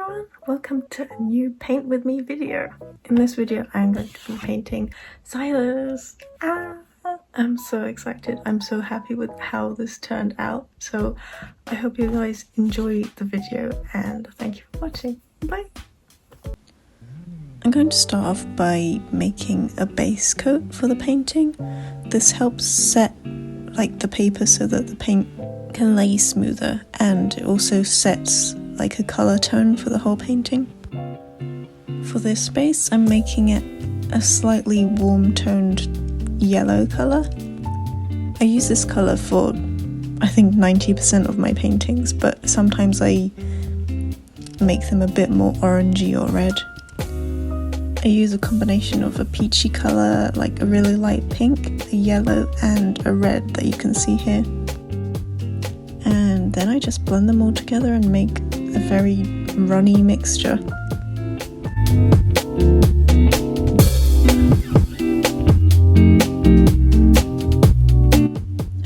everyone, welcome to a new paint with me video. In this video I'm going to be painting Sylus. I'm so excited. I'm so happy with how this turned out, so I hope you guys enjoy the video and thank you for watching. Bye! I'm going to start off by making a base coat for the painting. This helps set the paper so that the paint can lay smoother, and it also sets like a colour tone for the whole painting. For this base I'm making it a slightly warm toned yellow colour. I use this colour for I think 90% of my paintings, but sometimes I make them a bit more orangey or red. I use a combination of a peachy colour, like a really light pink, a yellow and a red that you can see here. And then I just blend them all together and make a very runny mixture.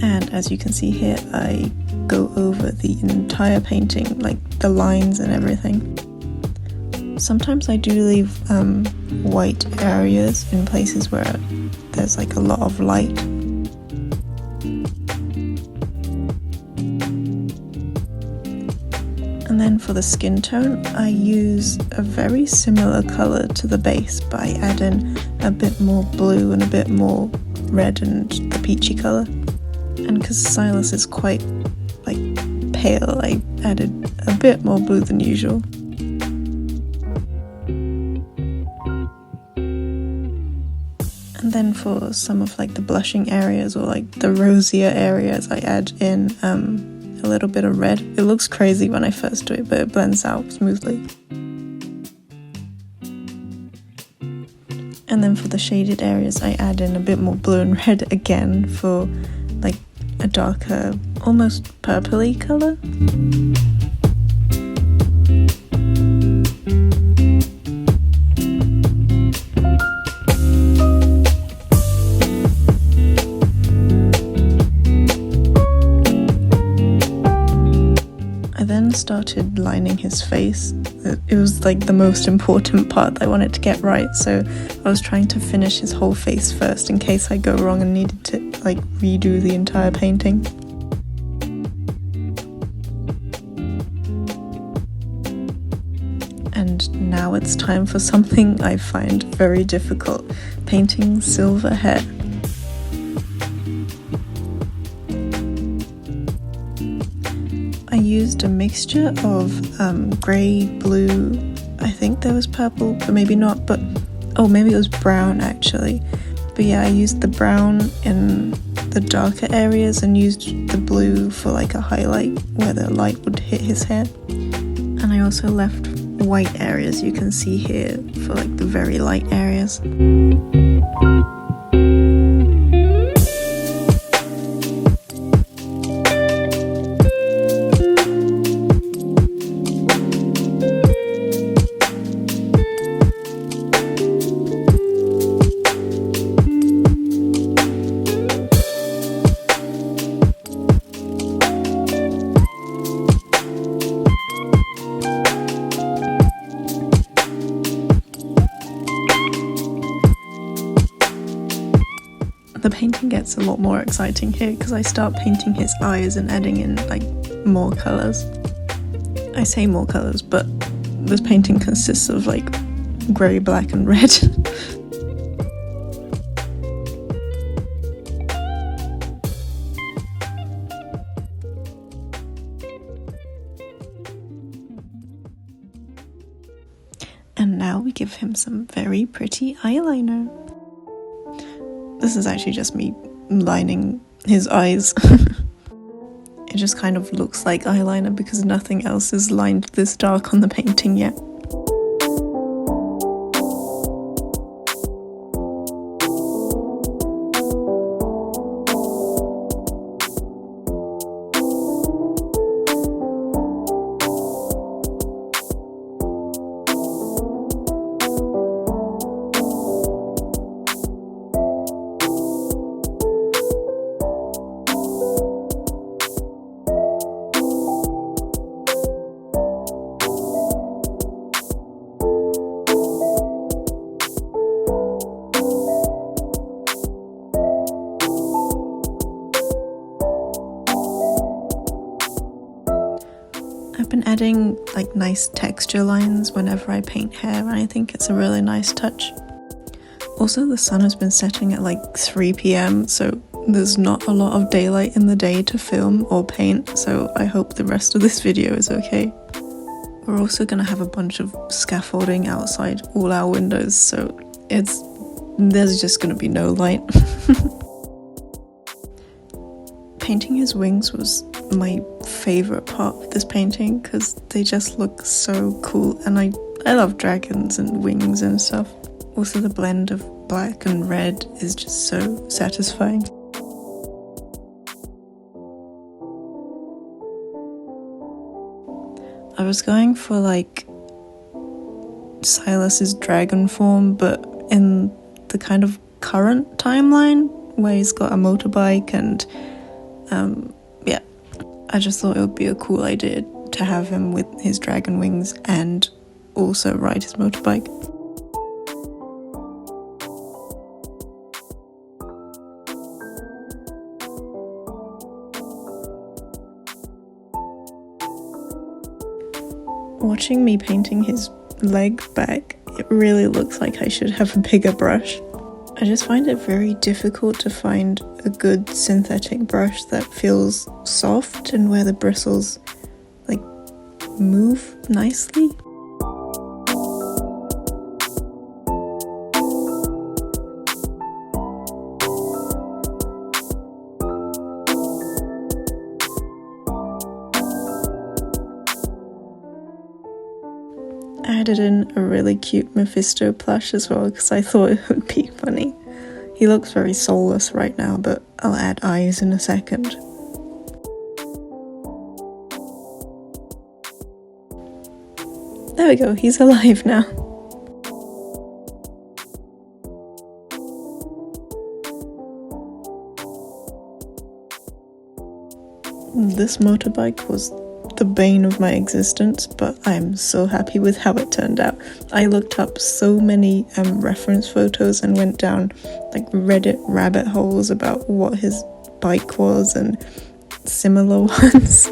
And as you can see here, I go over the entire painting, like the lines and everything. Sometimes I do leave white areas in places where there's like a lot of light. And then for the skin tone, I use a very similar colour to the base, but I add in a bit more blue and a bit more red and the peachy colour. And because Sylus is quite pale, I added a bit more blue than usual. And then for some of the blushing areas or the rosier areas, I add in a little bit of red. It looks crazy when I first do it, but it blends out smoothly. And then for the shaded areas, I add in a bit more blue and red again for a darker, almost purpley colour. I then started lining his face. It was the most important part that I wanted to get right, so I was trying to finish his whole face first in case I go wrong and needed to redo the entire painting. And now it's time for something I find very difficult, painting silver hair. I used a mixture of grey, blue, I think there was purple, but maybe not, maybe it was brown actually. But yeah, I used the brown in the darker areas and used the blue for a highlight where the light would hit his hair. And I also left white areas, you can see here, for the very light areas. The painting gets a lot more exciting here because I start painting his eyes and adding in more colours. I say more colours, but this painting consists of grey, black and red. And now we give him some very pretty eyeliner. This is actually just me lining his eyes. It just kind of looks like eyeliner because nothing else is lined this dark on the painting yet. adding like nice texture lines whenever I paint hair, and I think it's a really nice touch. Also, the sun has been setting at like 3 p.m, so there's not a lot of daylight in the day to film or paint, so I hope the rest of this video is okay. We're also gonna have a bunch of scaffolding outside all our windows, so there's just gonna be no light. Painting his wings was my favourite part of this painting because they just look so cool, and I love dragons and wings and stuff. Also, the blend of black and red is just so satisfying. I was going for like Sylus's dragon form, but in the kind of current timeline where he's got a motorbike, and yeah, I just thought it would be a cool idea to have him with his dragon wings and also ride his motorbike. Watching me painting his leg back, it really looks like I should have a bigger brush. I just find it very difficult to find a good synthetic brush that feels soft and where the bristles like move nicely. I added in a really cute Mephisto plush as well because I thought it would be funny. He looks very soulless right now, but I'll add eyes in a second. There we go, he's alive now. This motorbike was the bane of my existence, but I'm so happy with how it turned out. I looked up so many reference photos and went down like Reddit rabbit holes about what his bike was and similar ones,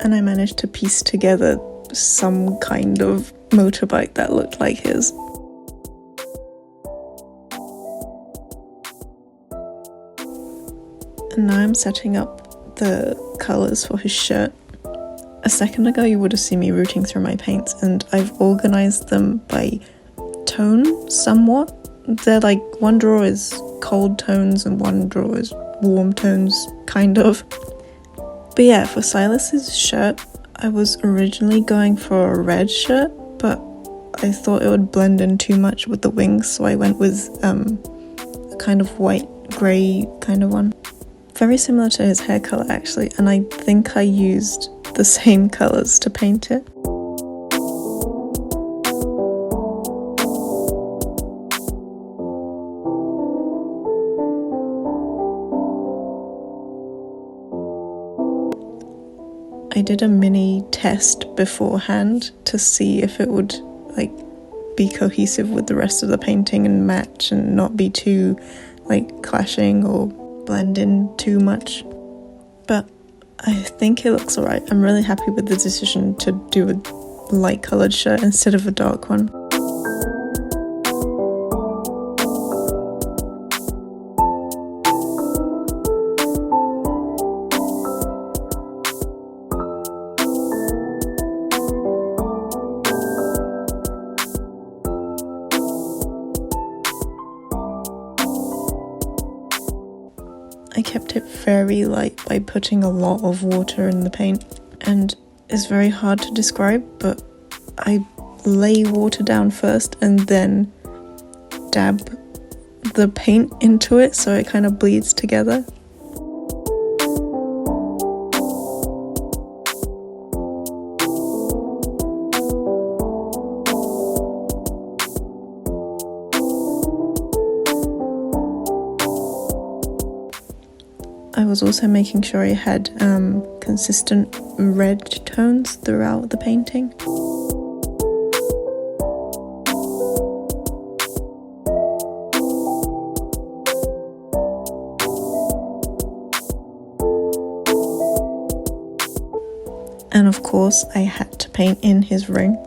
and I managed to piece together some kind of motorbike that looked like his. And now I'm setting up the colours for his shirt. A second ago you would have seen me rooting through my paints, and I've organised them by tone somewhat. They're like, one drawer is cold tones and one drawer is warm tones, kind of. But yeah, for Sylus's shirt, I was originally going for a red shirt, but I thought it would blend in too much with the wings, so I went with a kind of white grey kind of one. Very similar to his hair colour actually, and I think I used the same colours to paint it. I did a mini test beforehand to see if it would like be cohesive with the rest of the painting and match and not be too like clashing or blend in too much. But I think it looks alright. I'm really happy with the decision to do a light coloured shirt instead of a dark one. I kept it very light by putting a lot of water in the paint, and it's very hard to describe, but I lay water down first and then dab the paint into it so it kind of bleeds together. I was also making sure I had consistent red tones throughout the painting. And And of course I had to paint in his ring.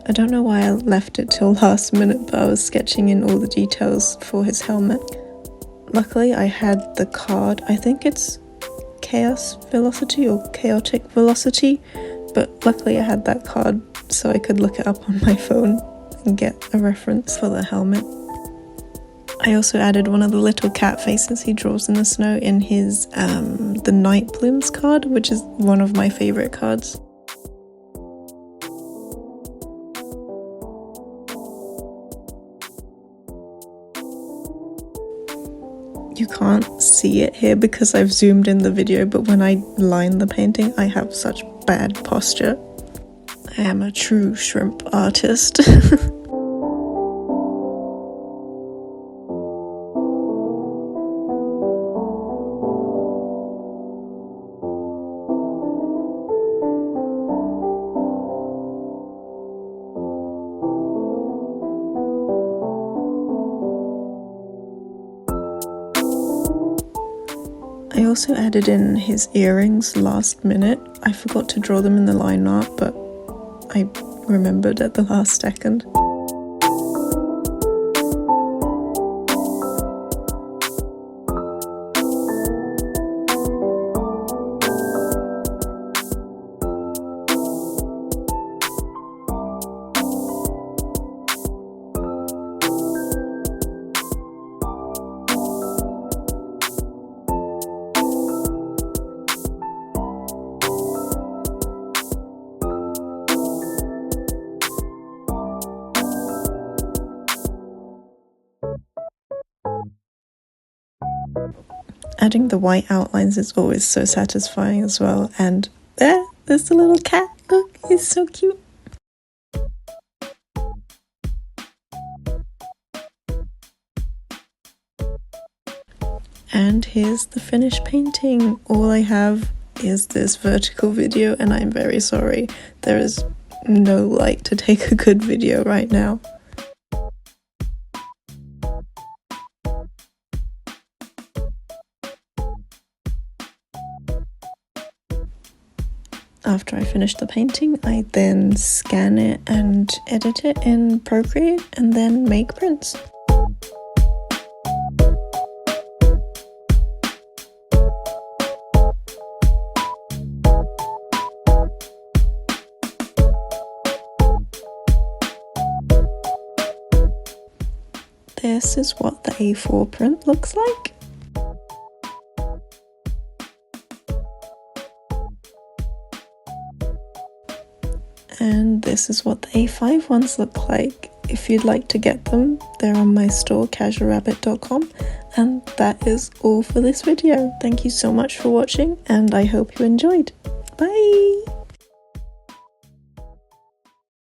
I don't know why I left it till last minute, but I was sketching in all the details for his helmet. Luckily I had the card, I think it's Chaos Velocity or Chaotic Velocity, but luckily I had that card so I could look it up on my phone and get a reference for the helmet. I also added one of the little cat faces he draws in the snow in his the Night Blooms card, which is one of my favourite cards. You can't see it here because I've zoomed in the video, but when I line the painting I have such bad posture. I am a true shrimp artist. I also added in his earrings last minute. I forgot to draw them in the line art, but I remembered at the last second. Adding the white outlines is always so satisfying as well, and there's the little cat, look, he's so cute. And here's the finished painting. All I have is this vertical video and I'm very sorry. There is no light to take a good video right now. After I finish the painting, I then scan it and edit it in Procreate and then make prints. This is what the A4 print looks like. And this is what the A5 ones look like. If you'd like to get them, they're on my store, casualrabbit.com. And that is all for this video. Thank you so much for watching, and I hope you enjoyed. Bye!